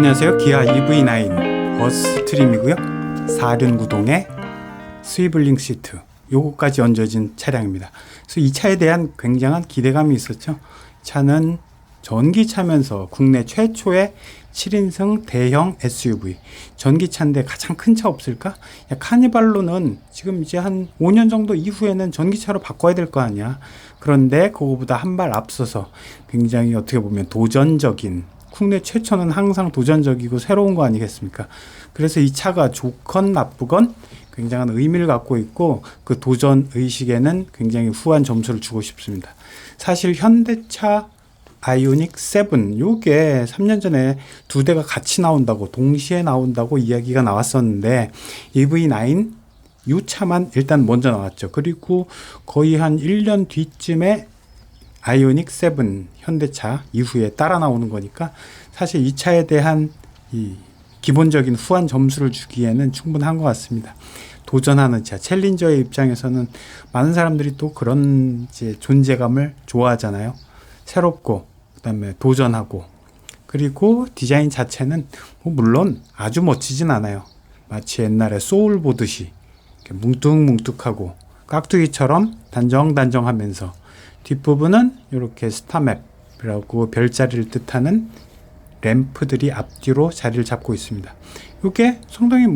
안녕하세요. 기아 EV9 어스트림이고요. 4륜구동의 스위블링 시트 요거까지 얹어진 차량입니다. 그래서 이 차에 대한 굉장한 기대감이 있었죠. 차는 전기차면서 국내 최초의 7인승 대형 SUV. 전기차인데 가장 큰 차 없을까? 카니발로는 지금 이제 한 5년 정도 이후에는 전기차로 바꿔야 될 거 아니야. 그런데 그거보다 한 발 앞서서 굉장히 어떻게 보면 도전적인, 국내 최초는 항상 도전적이고 새로운 거 아니겠습니까? 그래서 이 차가 좋건 나쁘건 굉장한 의미를 갖고 있고, 그 도전 의식에는 굉장히 후한 점수를 주고 싶습니다. 사실 현대차 아이오닉 7 요게 3년 전에 두 대가 같이 나온다고, 동시에 나온다고 이야기가 나왔었는데 EV9 요 차만 일단 먼저 나왔죠. 그리고 거의 한 1년 뒤쯤에 아이오닉 7 현대차 이후에 따라 나오는 거니까 사실 이 차에 대한 이 기본적인 후한 점수를 주기에는 충분한 것 같습니다. 도전하는 차, 챌린저의 입장에서는 많은 사람들이 또 그런 이제 존재감을 좋아하잖아요. 새롭고 그다음에 도전하고, 그리고 디자인 자체는 물론 아주 멋지진 않아요. 마치 옛날에 소울 보듯이 이렇게 뭉뚝뭉뚝하고 깍두기처럼 단정단정하면서, 뒷부분은 이렇게 스타맵이라고 별자리를 뜻하는 램프들이 앞뒤로 자리를 잡고 있습니다. 이게 상당히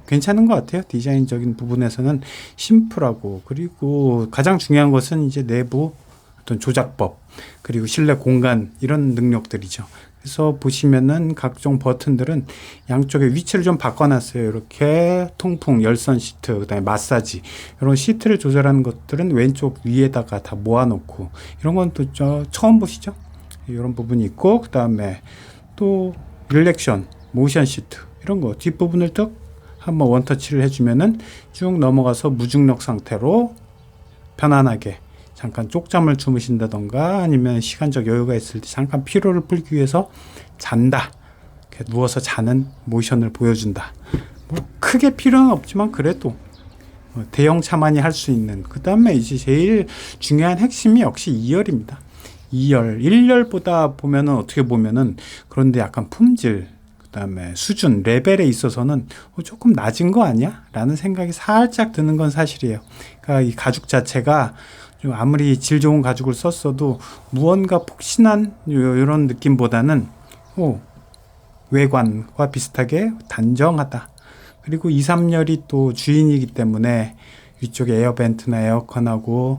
괜찮은 것 같아요. 디자인적인 부분에서는 심플하고, 그리고 가장 중요한 것은 이제 내부 어떤 조작법, 그리고 실내 공간, 이런 능력들이죠. 그래서 보시면은 각종 버튼들은 양쪽에 위치를 좀 바꿔놨어요. 이렇게 통풍, 열선 시트, 그다음에 마사지, 이런 시트를 조절하는 것들은 왼쪽 위에다가 다 모아놓고, 이런 건 또 처음 보시죠? 이런 부분이 있고, 그다음에 또 릴렉션, 모션 시트, 이런 거 뒷부분을 뚝 한번 원터치를 해주면은 쭉 넘어가서 무중력 상태로 편안하게 잠깐 쪽잠을 주무신다던가, 아니면 시간적 여유가 있을 때 잠깐 피로를 풀기 위해서 잔다, 이렇게 누워서 자는 모션을 보여준다. 크게 필요는 없지만 그래도 대형 차만이 할 수 있는. 그 다음에 이제 제일 중요한 핵심이 역시 2열입니다. 2열, 1열보다 보면은 어떻게 보면은, 그런데 약간 품질, 그 다음에 수준, 레벨에 있어서는 조금 낮은 거 아니야? 라는 생각이 살짝 드는 건 사실이에요. 그러니까 이 가죽 자체가 좀 아무리 질 좋은 가죽을 썼어도 무언가 폭신한 이런 느낌보다는 외관과 비슷하게 단정하다. 그리고 2, 3열이 또 주인이기 때문에 위쪽에 에어벤트나 에어컨하고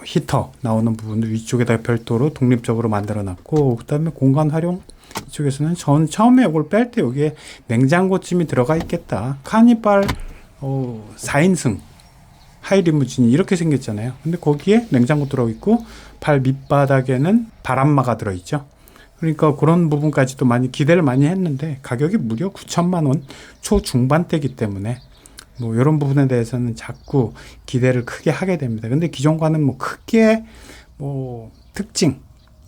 히터 나오는 부분을 위쪽에다 별도로 독립적으로 만들어 놨고, 그 다음에 공간 활용 이쪽에서는 처음에 이걸 뺄 때 여기에 냉장고쯤이 들어가 있겠다. 카니발 4인승 하이 리무진이 이렇게 생겼잖아요. 근데 거기에 냉장고 들어있고 발 밑바닥에는 바람막아 들어있죠. 그러니까 그런 부분까지도 많이 기대를 많이 했는데 가격이 무려 9천만 원 초중반대이기 때문에 이런 부분에 대해서는 자꾸 기대를 크게 하게 됩니다. 근데 기존과는 크게 특징,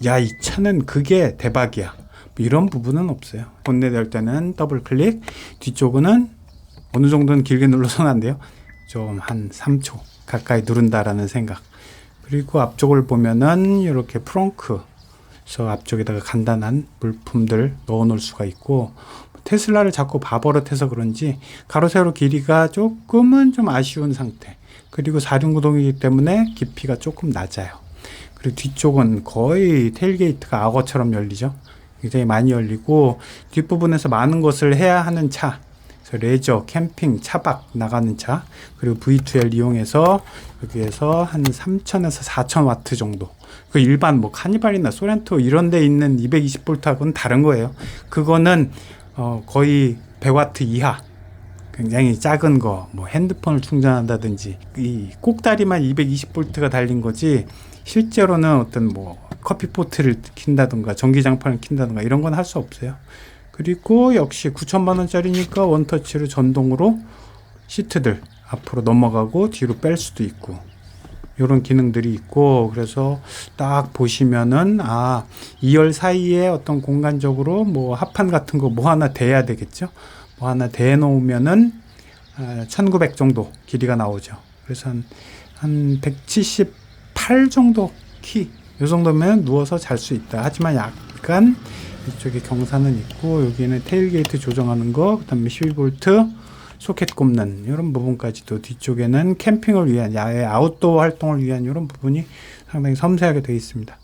야, 이 차는 그게 대박이야, 이런 부분은 없어요. 본넷 열 때는 더블 클릭, 뒤쪽은 어느 정도는 길게 눌러서는 안 돼요. 좀 한 3초 가까이 누른다라는 생각. 그리고 앞쪽을 보면은 이렇게 프렁크, 그래서 앞쪽에다가 간단한 물품들 넣어 놓을 수가 있고, 테슬라를 자꾸 바버릇해서 그런지 가로 세로 길이가 조금은 좀 아쉬운 상태. 그리고 4륜구동이기 때문에 깊이가 조금 낮아요. 그리고 뒤쪽은 거의 테일게이트가 악어처럼 열리죠. 굉장히 많이 열리고, 뒷부분에서 많은 것을 해야 하는 차, 레저, 캠핑, 차박 나가는 차, 그리고 V2L 이용해서 여기에서 한 3000에서 4000와트 정도. 그 일반 카니발이나 소렌토 이런 데 있는 220V하고는 다른 거예요. 그거는 거의 100와트 이하, 굉장히 작은 거, 핸드폰을 충전한다든지 이 꼭다리만 220V가 달린 거지, 실제로는 어떤 커피포트를 킨다든가 전기장판을 킨다든가 이런 건 할 수 없어요. 그리고 역시 9천만 원짜리니까 원터치로 전동으로 시트들 앞으로 넘어가고 뒤로 뺄 수도 있고, 이런 기능들이 있고, 그래서 딱 보시면은 2열 사이에 어떤 공간적으로 합판 같은 거 하나 대야 되겠죠. 하나 대 놓으면은 1900 정도 길이가 나오죠. 그래서 한 178 정도 키, 이 정도면 누워서 잘 수 있다. 하지만 약간 이쪽에 경사는 있고, 여기는 테일게이트 조정하는 거, 그 다음에 12V 소켓 꼽는 이런 부분까지도, 뒤쪽에는 캠핑을 위한 야외 아웃도어 활동을 위한 이런 부분이 상당히 섬세하게 되어 있습니다.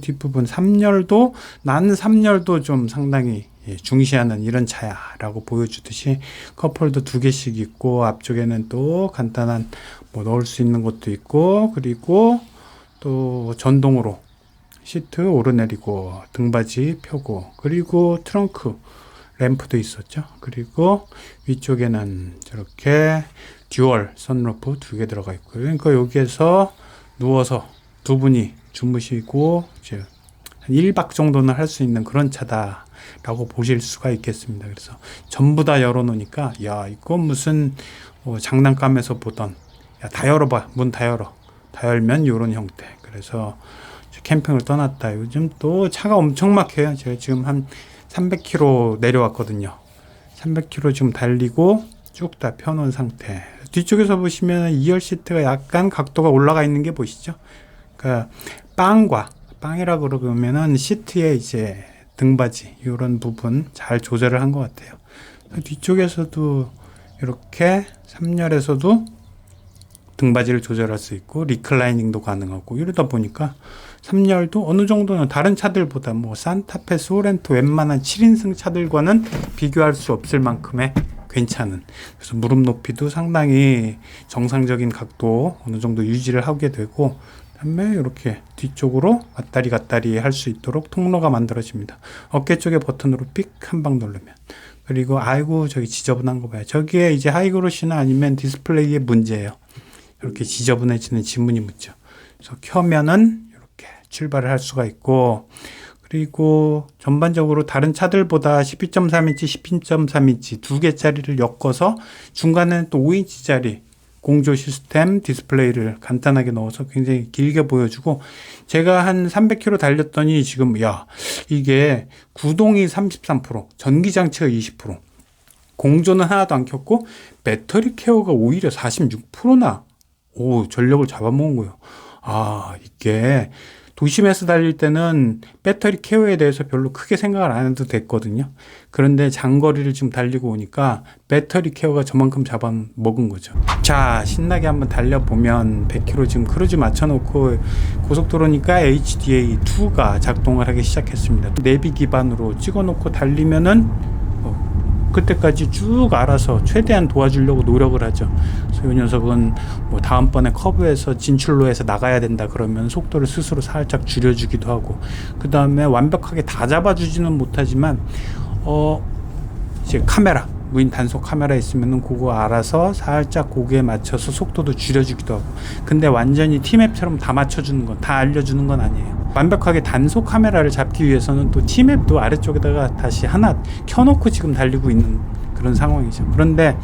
뒷부분 3열도, 난 3열도 좀 상당히 중시하는 이런 차야라고 보여주듯이 컵홀더 2개씩 있고, 앞쪽에는 또 간단한 뭐 넣을 수 있는 것도 있고, 그리고 또 전동으로 시트 오르내리고 등받이 펴고, 그리고 트렁크 램프도 있었죠. 그리고 위쪽에는 저렇게 듀얼 선루프 2개 들어가 있고요. 그러니까 여기에서 누워서 두 분이 주무시고 이제 한 1박 정도는 할 수 있는 그런 차다라고 보실 수가 있겠습니다. 그래서 전부 다 열어놓으니까, 야, 이거 무슨 장난감에서 보던, 야, 다 열어봐, 문 다 열어, 다 열면 이런 형태. 그래서 캠핑을 떠났다. 요즘 또 차가 엄청 막혀요. 제가 지금 한 300km 내려왔거든요. 300km 지금 달리고 쭉 다 펴놓은 상태. 뒤쪽에서 보시면 2열 시트가 약간 각도가 올라가 있는 게 보이시죠? 그러니까 빵이라 그러면은 시트에 이제 등받이 이런 부분 잘 조절을 한 것 같아요. 뒤쪽에서도 이렇게 3열에서도 등받이를 조절할 수 있고 리클라이닝도 가능하고, 이러다 보니까 3열도 어느 정도는 다른 차들보다 뭐 산타페, 소렌토 웬만한 7인승 차들과는 비교할 수 없을 만큼의 괜찮은, 그래서 무릎 높이도 상당히 정상적인 각도 어느 정도 유지를 하게 되고, 그다음에 이렇게 뒤쪽으로 왔다리 갔다리 할 수 있도록 통로가 만들어집니다. 어깨 쪽에 버튼으로 삑 한 방 누르면, 그리고 아이고 저기 지저분한 거 봐요. 저기에 이제 하이그로시나 아니면 디스플레이의 문제예요. 이렇게 지저분해지는 지문이 묻죠. 그래서 켜면은 이렇게 출발을 할 수가 있고, 그리고 전반적으로 다른 차들보다 12.3인치, 12.3인치 2개짜리를 엮어서 중간에는 또 5인치짜리 공조 시스템 디스플레이를 간단하게 넣어서 굉장히 길게 보여주고, 제가 한 300km 달렸더니 지금 이게 구동이 33%, 전기 장치가 20%, 공조는 하나도 안 켰고 배터리 케어가 오히려 46%나 전력을 잡아먹은 거예요. 이게 도심에서 달릴 때는 배터리 케어에 대해서 별로 크게 생각을 안 해도 됐거든요. 그런데 장거리를 지금 달리고 오니까 배터리 케어가 저만큼 잡아먹은 거죠. 자, 신나게 한번 달려보면 100km 지금 크루즈 맞춰놓고 고속도로니까 HDA2가 작동을 하기 시작했습니다. 내비 기반으로 찍어놓고 달리면은 그때까지 쭉 알아서 최대한 도와주려고 노력을 하죠. 그래서 이 녀석은 뭐 다음번에 커브에서 진출로에서 나가야 된다 그러면 속도를 스스로 살짝 줄여주기도 하고, 그 다음에 완벽하게 다 잡아주지는 못하지만 이제 카메라, 무인 단속 카메라 있으면은 그거 알아서 살짝 거기에 맞춰서 속도도 줄여주기도 하고. 근데 완전히 T맵처럼 다 맞춰주는 건, 다 알려주는 건 아니에요. 완벽하게 단속 카메라를 잡기 위해서는 또 T맵도 아래쪽에다가 다시 하나 켜놓고 지금 달리고 있는 그런 상황이죠. 그런데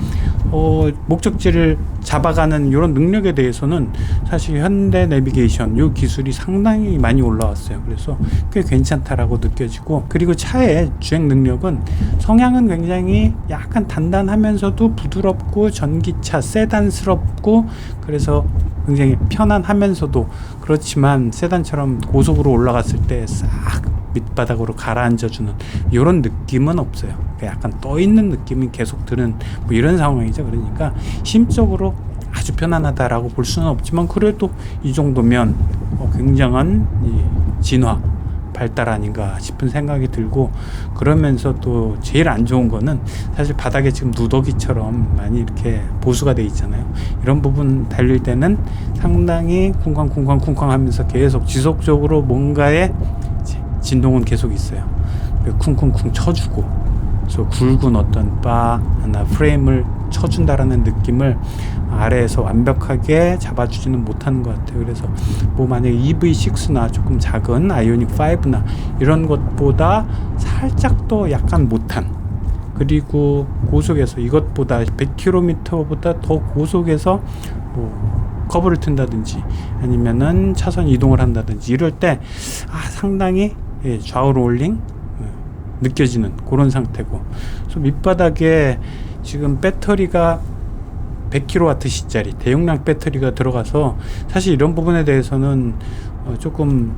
목적지를 잡아가는 이런 능력에 대해서는 사실 현대 내비게이션 이 기술이 상당히 많이 올라왔어요. 그래서 꽤 괜찮다라고 느껴지고, 그리고 차의 주행 능력은 성향은 굉장히 약간 단단하면서도 부드럽고 전기차 세단스럽고, 그래서 굉장히 편안하면서도, 그렇지만 세단처럼 고속으로 올라갔을 때 싹 밑바닥으로 가라앉아주는 이런 느낌은 없어요. 약간 떠있는 느낌이 계속 드는 뭐 이런 상황이죠. 그러니까 심적으로 아주 편안하다라고 볼 수는 없지만, 그래도 이 정도면 굉장한 이 진화 발달 아닌가 싶은 생각이 들고, 그러면서 또 제일 안 좋은 거는 사실 바닥에 지금 누더기처럼 많이 이렇게 보수가 돼 있잖아요. 이런 부분 달릴 때는 상당히 쿵쾅쿵쾅쿵쾅 하면서 계속 지속적으로 뭔가의 진동은 계속 있어요. 쿵쿵쿵 쳐주고, 그래서 굵은 어떤 바나 프레임을 쳐준다라는 느낌을 아래에서 완벽하게 잡아주지는 못하는 것 같아요. 그래서 뭐 만약에 EV6나 조금 작은 아이오닉 5나 이런 것보다 살짝 더 약간 못한, 그리고 고속에서 이것보다 100km보다 더 고속에서 뭐 커브를 튼다든지 아니면은 차선 이동을 한다든지 이럴 때 상당히 좌우 롤링 느껴지는 그런 상태고, 그래서 밑바닥에 지금 배터리가 100kWh짜리 대용량 배터리가 들어가서 사실 이런 부분에 대해서는 조금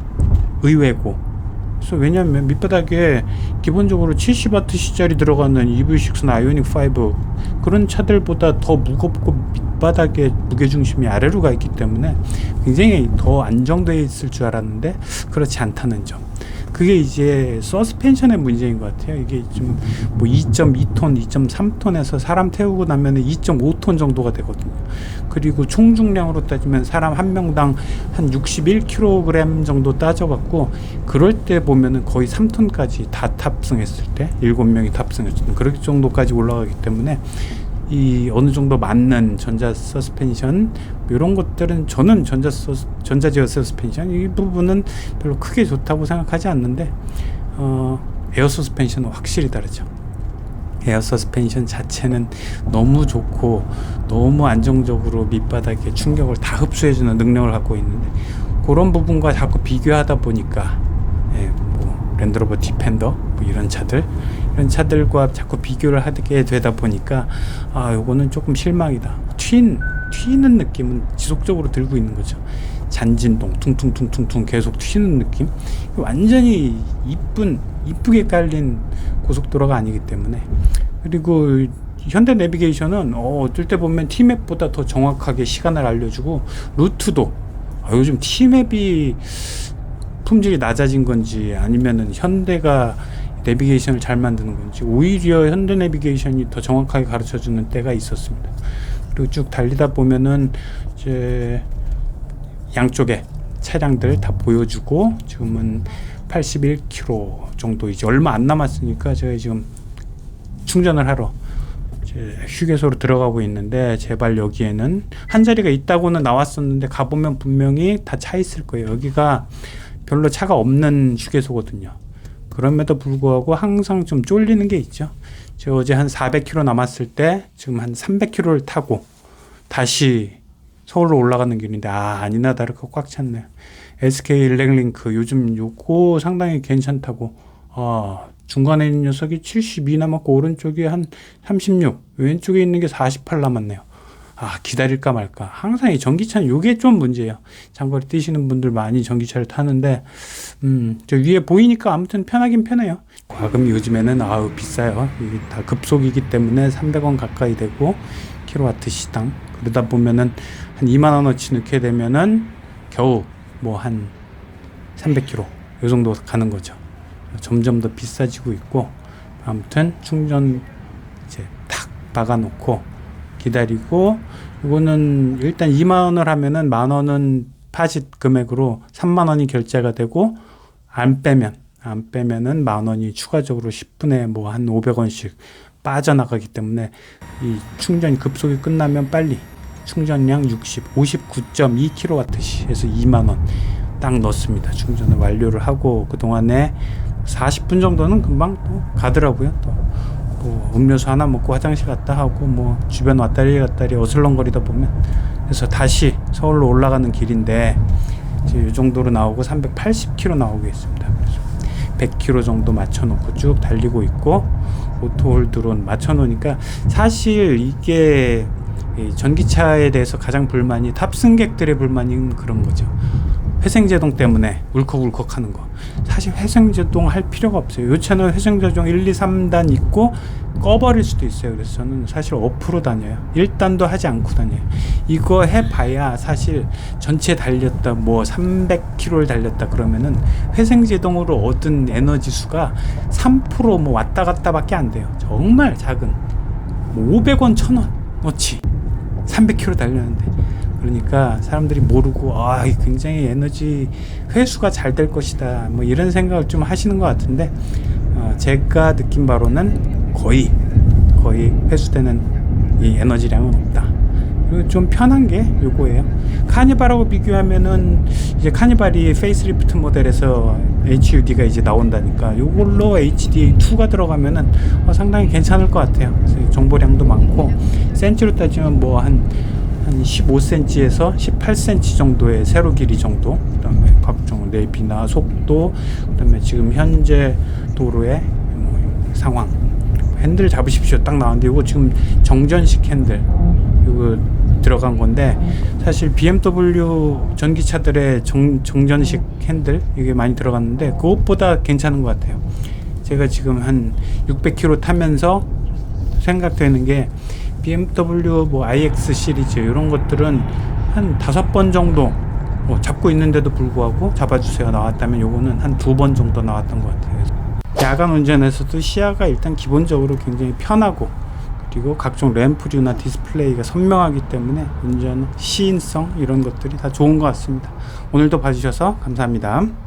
의외고, 그래서 왜냐하면 밑바닥에 기본적으로 70W짜리 들어가는 EV6나 아이오닉5 그런 차들보다 더 무겁고 밑바닥에 무게중심이 아래로 가 있기 때문에 굉장히 더 안정되어 있을 줄 알았는데 그렇지 않다는 점. 그게 이제 서스펜션의 문제인 것 같아요. 이게 좀 뭐 2.2톤, 2.3톤에서 사람 태우고 나면 2.5톤 정도가 되거든요. 그리고 총 중량으로 따지면 사람 한 명당 한 61kg 정도 따져갖고 그럴 때 보면은 거의 3톤까지 다 탑승했을 때 7명이 탑승했을 때 그럴 정도까지 올라가기 때문에 이 어느 정도 맞는 전자 서스펜션 이런 것들은 저는 전자 제어 서스펜션 이 부분은 별로 크게 좋다고 생각하지 않는데 에어 서스펜션은 확실히 다르죠. 에어 서스펜션 자체는 너무 좋고 너무 안정적으로 밑바닥에 충격을 다 흡수해주는 능력을 갖고 있는데 그런 부분과 자꾸 비교하다 보니까 뭐 랜드로버 디펜더 뭐 이런 차들과 자꾸 비교를 하게 되다 보니까 요거는 조금 실망이다. 튀는 느낌은 지속적으로 들고 있는 거죠. 잔진동 퉁퉁퉁퉁퉁 계속 튀는 느낌. 완전히 이쁘게 깔린 고속도로가 아니기 때문에. 그리고 현대 내비게이션은 어떨 때 보면 T맵보다 더 정확하게 시간을 알려주고 루트도 요즘 T맵이 품질이 낮아진 건지 아니면은 현대가 내비게이션을 잘 만드는 건지 오히려 현대 내비게이션이 더 정확하게 가르쳐주는 때가 있었습니다. 그리고 쭉 달리다 보면은 이제 양쪽에 차량들 다 보여주고 지금은 81km 정도 이제 얼마 안 남았으니까 제가 지금 충전을 하러 이제 휴게소로 들어가고 있는데 제발 여기에는 한 자리가 있다고는 나왔었는데 가보면 분명히 다 차 있을 거예요. 여기가 별로 차가 없는 휴게소거든요. 그럼에도 불구하고 항상 좀 쫄리는 게 있죠. 제가 어제 한 400km 남았을 때 지금 한 300km를 타고 다시 서울로 올라가는 길인데 아니나 다를까 꽉 찼네요. SK 일렉링크 요즘 요거 상당히 괜찮다고 중간에 있는 녀석이 72 남았고 오른쪽이 한 36 왼쪽에 있는 게 48 남았네요. 기다릴까 말까. 항상 이 전기차는 요게 좀 문제예요. 장거리 뛰시는 분들 많이 전기차를 타는데 저 위에 보이니까 아무튼 편하긴 편해요. 과금이 요즘에는 비싸요. 이게 다 급속이기 때문에 300원 가까이 되고 킬로와트 시당 그러다 보면은 한 2만 원어치 넣게 되면은 겨우 뭐 한 300km 요 정도 가는 거죠. 점점 더 비싸지고 있고 아무튼 충전 이제 탁 박아놓고 기다리고 이거는 일단 2만 원을 하면은 만 원은 파짓 금액으로 3만 원이 결제가 되고 안 빼면은 만 원이 추가적으로 10분에 뭐 한 500원씩 빠져나가기 때문에 이 충전이 급속히 끝나면 빨리 충전량 59.2kWh에서 2만 원 딱 넣습니다. 충전을 완료를 하고 그 동안에 40분 정도는 금방 또 가더라고요. 또 뭐 음료수 하나 먹고 화장실 갔다 하고 뭐 주변 왔다리 갔다리 어슬렁거리다 보면 그래서 다시 서울로 올라가는 길인데 이제 이 정도로 나오고 380km 나오겠습니다. 그래서 100km 정도 맞춰놓고 쭉 달리고 있고 오토홀드론 맞춰놓으니까 사실 이게 전기차에 대해서 가장 불만이 탑승객들의 불만인 그런 거죠. 회생제동 때문에 울컥울컥 하는 거. 사실 회생제동 할 필요가 없어요. 이 차는 회생제동 1, 2, 3단 있고 꺼버릴 수도 있어요. 그래서 저는 사실 업으로 다녀요. 1단도 하지 않고 다녀요. 이거 해봐야 사실 전체 달렸다 뭐 300km를 달렸다 그러면은 회생제동으로 얻은 에너지 수가 3% 뭐 왔다 갔다 밖에 안 돼요. 정말 작은 뭐 500원 1000원 어치 300km 달렸는데 그러니까 사람들이 모르고 굉장히 에너지 회수가 잘 될 것이다 뭐 이런 생각을 좀 하시는 것 같은데 제가 느낀 바로는 거의 회수되는 이 에너지량은 없다. 그리고 좀 편한 게 요거예요. 카니발하고 비교하면은 이제 카니발이 페이스리프트 모델에서 HUD가 이제 나온다니까 요걸로 HDA2가 들어가면은 상당히 괜찮을 것 같아요. 정보량도 많고 센치로 따지면 뭐 한 15cm에서 18cm 정도의 세로 길이 정도, 그다음에 각종 내비나 속도, 그다음에 지금 현재 도로의 상황, 핸들 잡으십시오 딱 나왔는데 이거 지금 정전식 핸들, 이거 들어간 건데 사실 BMW 전기차들의 정전식 핸들 이게 많이 들어갔는데 그것보다 괜찮은 것 같아요. 제가 지금 한 600km 타면서 생각되는 게 BMW 뭐 iX 시리즈 이런 것들은 한 5번 정도 잡고 있는데도 불구하고 잡아주세요 나왔다면 요거는 한 2번 정도 나왔던 것 같아요. 야간 운전에서도 시야가 일단 기본적으로 굉장히 편하고 그리고 각종 램프류나 디스플레이가 선명하기 때문에 운전 시인성 이런 것들이 다 좋은 것 같습니다. 오늘도 봐주셔서 감사합니다.